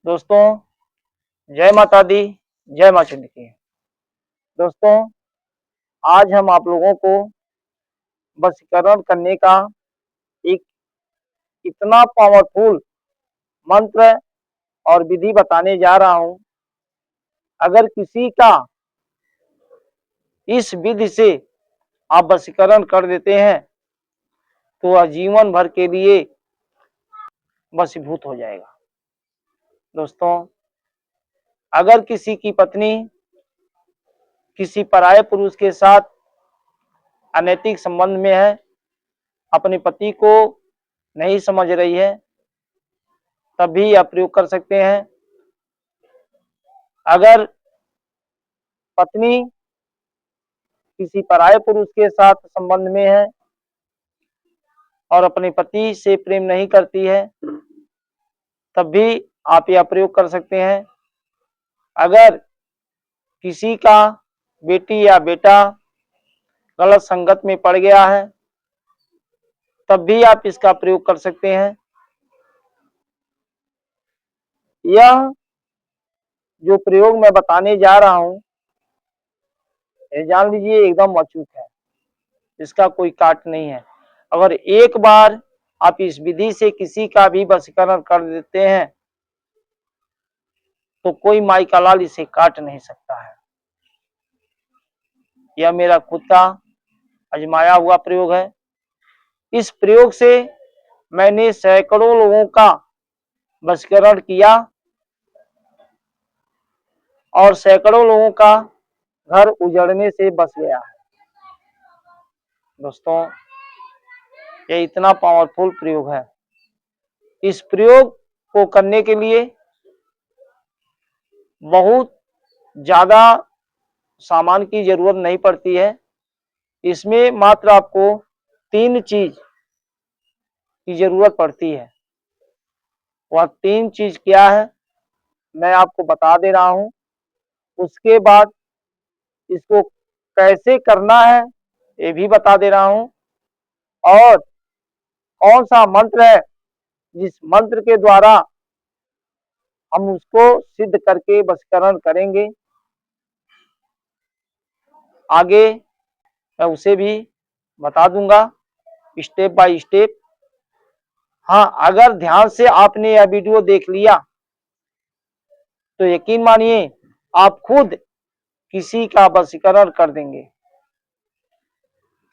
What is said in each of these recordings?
दोस्तों, जय माता दी, जय माँ चंडी की। दोस्तों, आज हम आप लोगों को वशीकरण करने का एक इतना पावरफुल मंत्र और विधि बताने जा रहा हूँ। अगर किसी का इस विधि से आप वशीकरण कर देते हैं तो वह जीवन भर के लिए वशीभूत हो जाएगा। दोस्तों, अगर किसी की पत्नी किसी पराये पुरुष के साथ अनैतिक संबंध में है, अपने पति को नहीं समझ रही है, तब भी यह प्रयोग कर सकते हैं। अगर पत्नी किसी पराये पुरुष के साथ संबंध में है और अपने पति से प्रेम नहीं करती है, तब भी आप यह प्रयोग कर सकते हैं। अगर किसी का बेटी या बेटा गलत संगत में पड़ गया है, तब भी आप इसका प्रयोग कर सकते हैं। यह जो प्रयोग मैं बताने जा रहा हूं, ये जान लीजिए एकदम अचूक है, इसका कोई काट नहीं है। अगर एक बार आप इस विधि से किसी का भी वशीकरण कर देते हैं तो कोई माई का लाल इसे काट नहीं सकता है। यह मेरा खुद का आजमाया हुआ प्रयोग है। इस प्रयोग से मैंने सैकड़ों लोगों का वशीकरण किया और सैकड़ों लोगों का घर उजड़ने से बच गया है। दोस्तों, यह इतना पावरफुल प्रयोग है। इस प्रयोग को करने के लिए बहुत ज्यादा सामान की जरूरत नहीं पड़ती है। इसमें मात्र आपको 3 चीज की जरूरत पड़ती है। वह 3 चीज क्या है, मैं आपको बता दे रहा हूं। उसके बाद इसको कैसे करना है ये भी बता दे रहा हूं, और कौन सा मंत्र है जिस मंत्र के द्वारा हम उसको सिद्ध करके वशीकरण करेंगे, आगे मैं उसे भी बता दूंगा स्टेप बाय स्टेप। हाँ, अगर ध्यान से आपने यह वीडियो देख लिया तो यकीन मानिए आप खुद किसी का वशीकरण कर देंगे,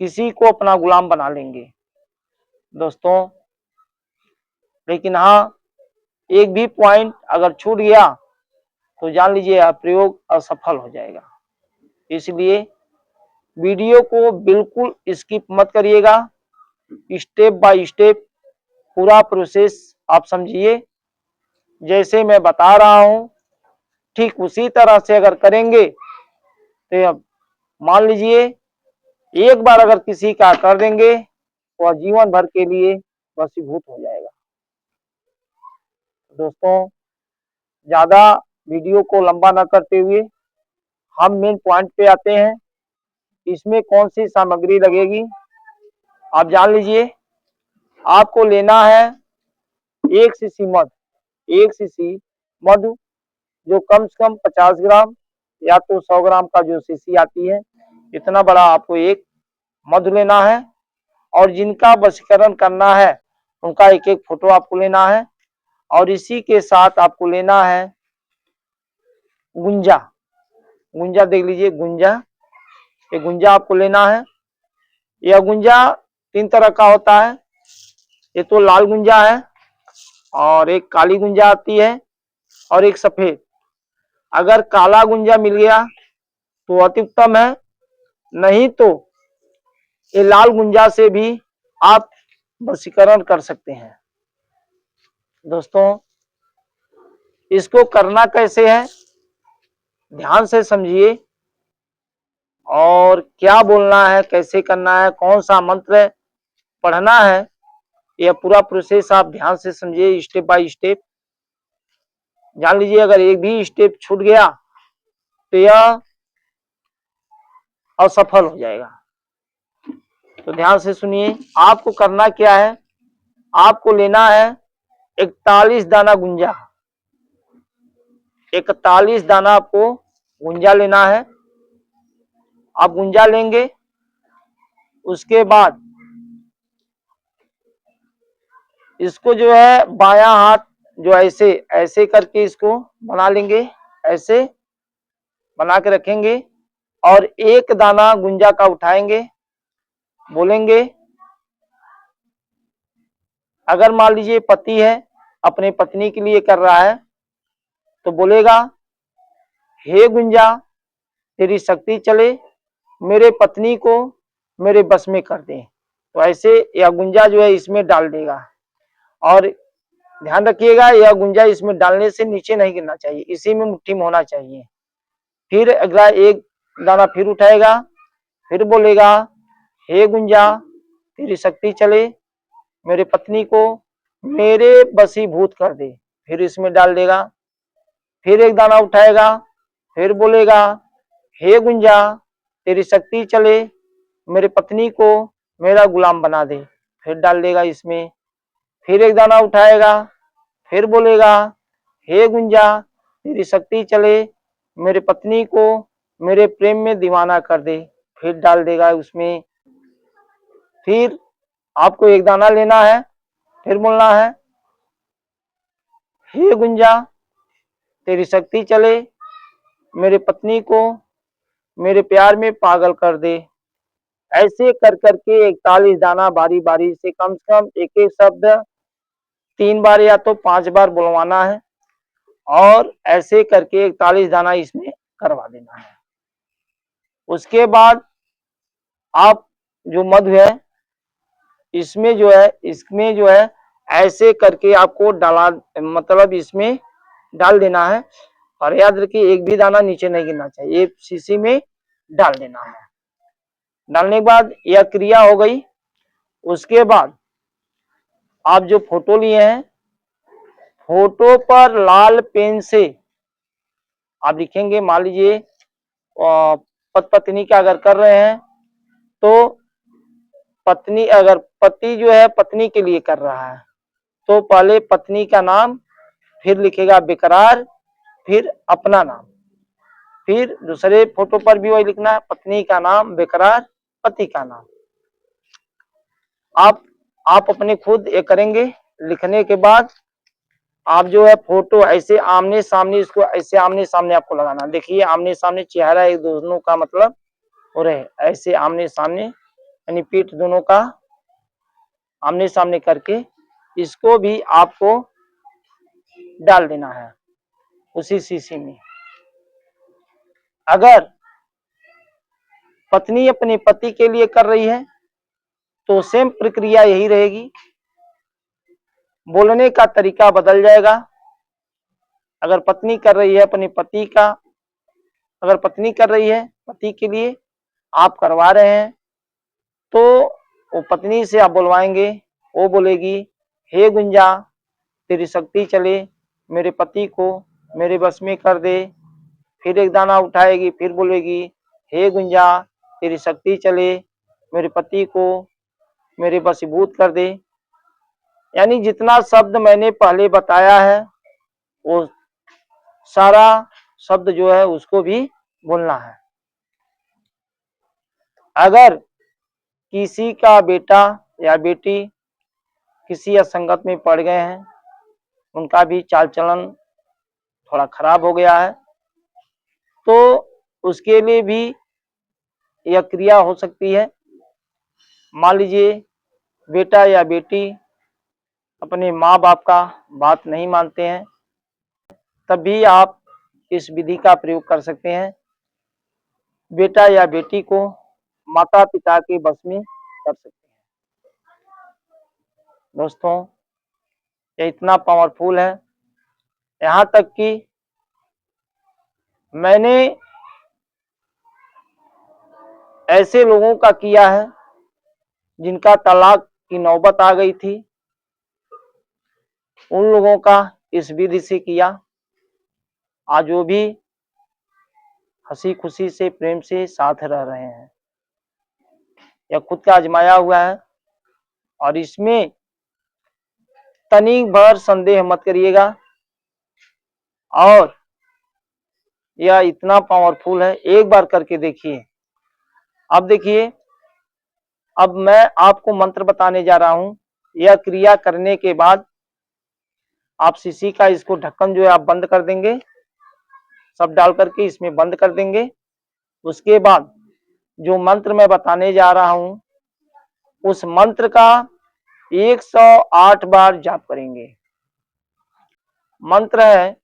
किसी को अपना गुलाम बना लेंगे। दोस्तों, लेकिन हाँ, एक भी पॉइंट अगर छूट गया तो जान लीजिए यह प्रयोग असफल हो जाएगा। इसलिए वीडियो को बिल्कुल स्किप मत करिएगा। स्टेप बाय स्टेप पूरा प्रोसेस आप समझिए। जैसे मैं बता रहा हूं ठीक उसी तरह से अगर करेंगे तो अब मान लीजिए एक बार अगर किसी का कर देंगे तो वह जीवन भर के लिए वशीभूत हो जाएगा। दोस्तों, ज्यादा वीडियो को लंबा न करते हुए हम मेन पॉइंट पे आते हैं। इसमें कौन सी सामग्री लगेगी आप जान लीजिए। आपको लेना है 1 सीसी मध, 1 सीसी मधु, जो कम से कम 50 ग्राम या तो 100 ग्राम का जो सीसी आती है, इतना बड़ा आपको एक मधु लेना है। और जिनका वशीकरण करना है उनका एक एक फोटो आपको लेना है। और इसी के साथ आपको लेना है गुंजा। गुंजा देख लीजिए, गुंजा, ये गुंजा आपको लेना है। यह गुंजा 3 तरह का होता है। ये तो लाल गुंजा है और एक काली गुंजा आती है और एक सफेद। अगर काला गुंजा मिल गया तो अति उत्तम है, नहीं तो ये लाल गुंजा से भी आप वशीकरण कर सकते हैं। दोस्तों, इसको करना कैसे है ध्यान से समझिए, और क्या बोलना है, कैसे करना है, कौन सा मंत्र पढ़ना है, यह पूरा प्रोसेस आप ध्यान से समझिए स्टेप बाय स्टेप। जान लीजिए अगर एक भी स्टेप छूट गया तो यह असफल हो जाएगा। तो ध्यान से सुनिए, आपको करना क्या है। आपको लेना है 41 दाना गुंजा, 41 दाना आपको गुंजा लेना है। आप गुंजा लेंगे, उसके बाद इसको जो है बायां हाथ जो ऐसे ऐसे करके इसको बना लेंगे, ऐसे बना के रखेंगे और एक दाना गुंजा का उठाएंगे, बोलेंगे, अगर मान लीजिए पति है अपने पत्नी के लिए कर रहा है तो बोलेगा, हे गुंजा तेरी शक्ति चले, मेरे पत्नी को मेरे बस में कर दे। तो ऐसे यह गुंजा जो है इसमें डाल देगा और ध्यान रखिएगा यह गुंजा इसमें डालने से नीचे नहीं गिरना चाहिए, इसी में मुट्ठी में होना चाहिए। फिर अगला एक दाना फिर उठाएगा, फिर बोलेगा, हे गुंजा तेरी शक्ति चले, मेरे पत्नी को मेरे बसीभूत कर दे। फिर इसमें डाल देगा। फिर एक दाना उठाएगा, फिर बोलेगा, हे गुंजा तेरी शक्ति चले, मेरे पत्नी को मेरा गुलाम बना दे। फिर डाल देगा इसमें। फिर एक दाना उठाएगा, फिर बोलेगा, हे गुंजा तेरी शक्ति चले, मेरे पत्नी को मेरे प्रेम में दीवाना कर दे। फिर डाल देगा उसमें। फिर आपको एक दाना लेना है, फिर बोलना है, हे गुंजा तेरी शक्ति चले, मेरे पत्नी को मेरे प्यार में पागल कर दे। ऐसे कर करके 41 दाना बारी बारी से कम एक एक शब्द 3 बार या तो 5 बार बुलवाना है और ऐसे करके 41 दाना इसमें करवा देना है। उसके बाद आप जो मधु है इसमें जो है ऐसे करके आपको डाला, मतलब इसमें डाल देना है और याद रखिए एक भी दाना नीचे नहीं गिरना चाहिए, एक शीशी में डाल देना है। डालने के बाद यह क्रिया हो गई। उसके बाद आप जो फोटो लिए हैं, फोटो पर लाल पेन से आप लिखेंगे, मान लीजिए पत्नी का अगर कर रहे हैं तो पत्नी, अगर पति जो है पत्नी के लिए कर रहा है तो पहले पत्नी का नाम, फिर लिखेगा बेकरार, फिर अपना नाम। फिर दूसरे फोटो पर भी वही लिखना है, पत्नी का नाम बेकरार, पति का नाम। आप अपने खुद ये करेंगे। लिखने के बाद आप जो है फोटो ऐसे आमने सामने, इसको ऐसे आमने सामने आपको लगाना। देखिए आमने सामने चेहरा एक दोनों का मतलब हो रहे, ऐसे आमने सामने यानी पीठ दोनों का आमने सामने करके इसको भी आपको डाल देना है उसी शीशी में। अगर पत्नी अपने पति के लिए कर रही है तो सेम प्रक्रिया यही रहेगी, बोलने का तरीका बदल जाएगा। अगर पत्नी कर रही है अपने पति का, अगर पत्नी कर रही है पति के लिए, आप करवा रहे हैं तो वो पत्नी से आप बुलवाएंगे, वो बोलेगी, हे गुंजा तेरी शक्ति चले, मेरे पति को मेरे बस में कर दे। फिर एक दाना उठाएगी, फिर बोलेगी, हे गुंजा तेरी शक्ति चले, मेरे पति को मेरे बसीभूत कर दे। यानी जितना शब्द मैंने पहले बताया है वो सारा शब्द जो है उसको भी बोलना है। अगर किसी का बेटा या बेटी किसी असंगत में पड़ गए हैं, उनका भी चाल चलन थोड़ा खराब हो गया है, तो उसके लिए भी यह क्रिया हो सकती है। मान लीजिए बेटा या बेटी अपने माँ बाप का बात नहीं मानते हैं, तब भी आप इस विधि का प्रयोग कर सकते हैं। बेटा या बेटी को माता पिता के बस में कर सकते हैं। दोस्तों ये इतना पावरफुल है, यहाँ तक कि मैंने ऐसे लोगों का किया है जिनका तलाक की नौबत आ गई थी, उन लोगों का इस विधि से किया। आज वो भी हंसी खुशी से प्रेम से साथ रह रहे हैं। यह खुद का आजमाया हुआ है और इसमें तनिक भर संदेह मत करिएगा। और यह इतना पावरफुल है, एक बार करके देखिए। अब देखिए, अब मैं आपको मंत्र बताने जा रहा हूं। यह क्रिया करने के बाद आप शीशी का इसको ढक्कन जो है आप बंद कर देंगे, सब डाल करके इसमें बंद कर देंगे। उसके बाद जो मंत्र मैं बताने जा रहा हूं, उस मंत्र का 108 बार जाप करेंगे। मंत्र है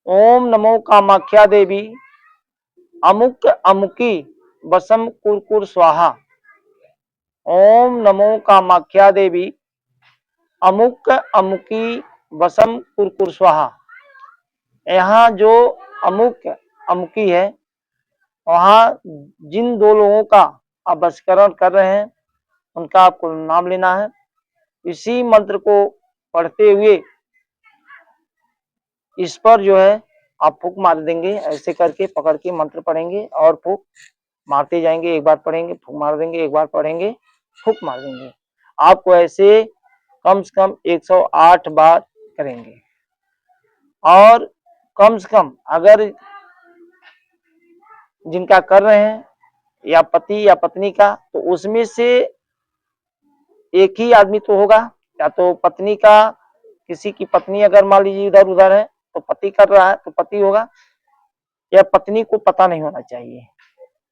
ओम नमो कामाख्या देवी अमुक अमुकी वसम कुरकुर स्वाहा। ओम नमो कामाख्या देवी अमुक अमुकी वसम कुरकुर स्वाहा। यहाँ जो अमुक अमुकी है, वहाँ जिन दो लोगों का आप वशीकरण कर रहे हैं उनका आपको नाम लेना है। इसी मंत्र को पढ़ते हुए इस पर जो है आप फूंक मार देंगे। ऐसे करके पकड़ के मंत्र पढ़ेंगे और फूंक मारते जाएंगे। एक बार पढ़ेंगे, फूंक मार देंगे, एक बार पढ़ेंगे, फूंक मार देंगे। आपको ऐसे कम से कम 108 बार करेंगे। और कम से कम अगर जिनका कर रहे हैं या पति या पत्नी का, तो उसमें से एक ही आदमी तो होगा, या तो पत्नी का, किसी की पत्नी अगर मान लीजिए इधर उधर है तो पति कर रहा है तो पति होगा, या पत्नी को पता नहीं होना चाहिए।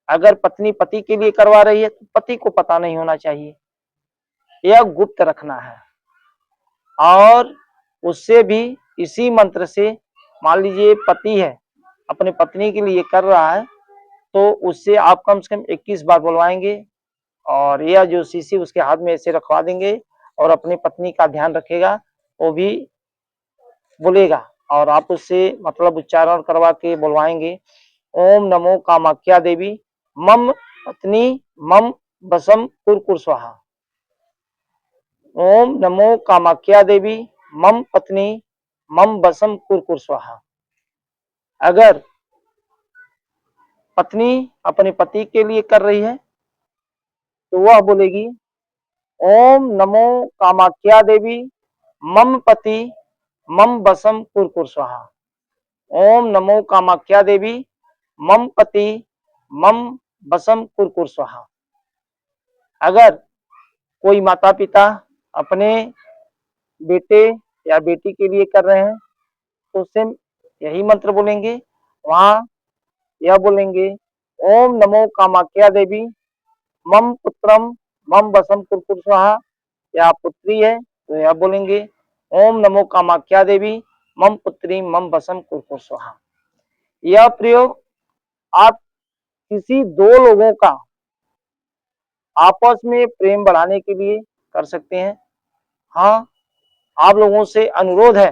अगर पत्नी पति के लिए करवा रही है तो पति को पता नहीं होना चाहिए, यह गुप्त रखना है। और उससे भी इसी मंत्र से, मान लीजिए पति है अपने पत्नी के लिए कर रहा है, तो उससे आप कम से कम 21 बार बुलवाएंगे। और यह जो शीशी उसके हाथ में ऐसे रखवा देंगे और अपनी पत्नी का ध्यान रखेगा, वो भी बोलेगा और आप उससे मतलब उच्चारण करवा के बुलवाएंगे। ओम नमो कामाख्या देवी मम पत्नी मम बसम कुरकुर स्वाहा। ओम नमो कामाख्या देवी मम पत्नी मम बसम कुरकुर स्वाहा। अगर पत्नी अपने पति के लिए कर रही है तो वह बोलेगी ओम नमो कामाख्या देवी मम पति मम बसम कुरकुर स्वाहा। ओम नमो कामाख्या देवी मम पति मम बसम कुरकुर स्वाहा। अगर कोई माता पिता अपने बेटे या बेटी के लिए कर रहे हैं तो सेम यही मंत्र बोलेंगे। वहां यह बोलेंगे ओम नमो कामाख्या देवी मम पुत्रम मम बसम कुरकुर स्वाहा। या पुत्री है तो यह बोलेंगे ओम नमो कामाख्या देवी मम पुत्री मम बसम कुरकुर स्वाहा। यह प्रयोग आप किसी दो लोगों का आपस में प्रेम बढ़ाने के लिए कर सकते हैं। हाँ, आप लोगों से अनुरोध है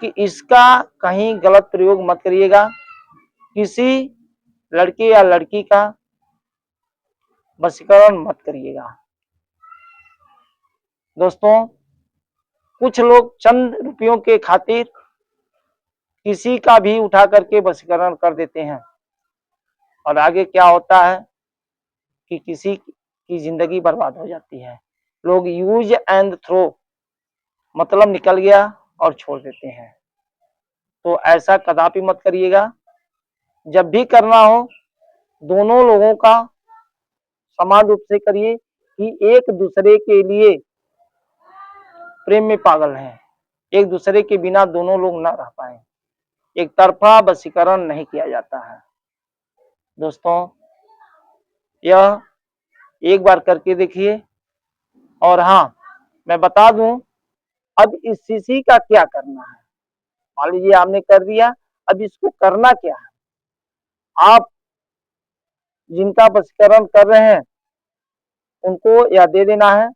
कि इसका कहीं गलत प्रयोग मत करिएगा। किसी लड़के या लड़की का वशीकरण मत करिएगा। दोस्तों, कुछ लोग चंद रुपयों के खातिर किसी का भी उठा करके वशीकरण कर देते हैं और आगे क्या होता है कि किसी की जिंदगी बर्बाद हो जाती है। लोग यूज एंड थ्रो, मतलब निकल गया और छोड़ देते हैं। तो ऐसा कदापि मत करिएगा। जब भी करना हो दोनों लोगों का समान रूप से करिए कि एक दूसरे के लिए प्रेम में पागल हैं, एक दूसरे के बिना दोनों लोग न रह पाए। एक तरफा वशीकरण नहीं किया जाता है। दोस्तों, यह एक बार करके देखिए। और हाँ, मैं बता दूं, अब इस शीशी का क्या करना है। मान लीजिए आपने कर दिया, अब इसको करना क्या है। आप जिनका वशीकरण कर रहे हैं उनको यह दे देना है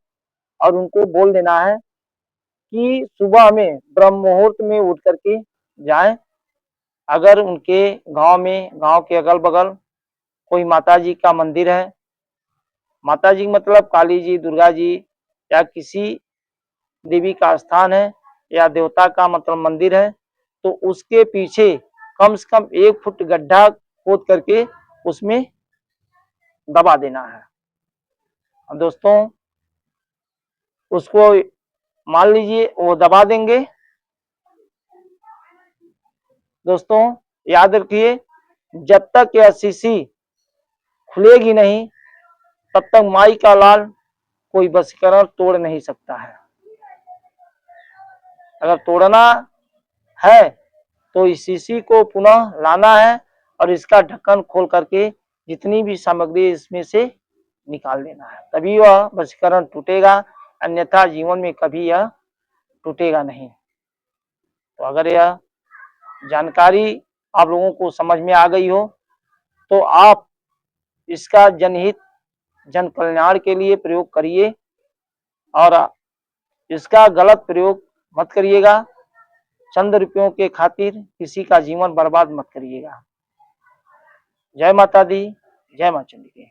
और उनको बोल देना है कि सुबह में ब्रह्म मुहूर्त में उठ करके जाएं। अगर उनके गांव में, गांव के अगल बगल कोई माता जी का मंदिर है, माता जी मतलब काली जी, दुर्गा जी या किसी देवी का स्थान है या देवता का मतलब मंदिर है, तो उसके पीछे कम से कम 1 फुट गड्ढा खोद करके उसमें दबा देना है। दोस्तों, उसको मान लीजिए वो दबा देंगे। दोस्तों, याद रखिए, जब तक यह शीशी खुलेगी नहीं तब तक माई का लाल कोई वशीकरण तोड़ नहीं सकता है। अगर तोड़ना है तो इस शीशी को पुनः लाना है और इसका ढक्कन खोल करके जितनी भी सामग्री इसमें से निकाल देना है, तभी वह वशीकरण टूटेगा, अन्यथा जीवन में कभी यह टूटेगा नहीं। तो अगर यह जानकारी आप लोगों को समझ में आ गई हो तो आप इसका जनहित जन कल्याण के लिए प्रयोग करिए और इसका गलत प्रयोग मत करिएगा। चंद रुपयों के खातिर किसी का जीवन बर्बाद मत करिएगा। जय माता दी, जय मां चंडी की।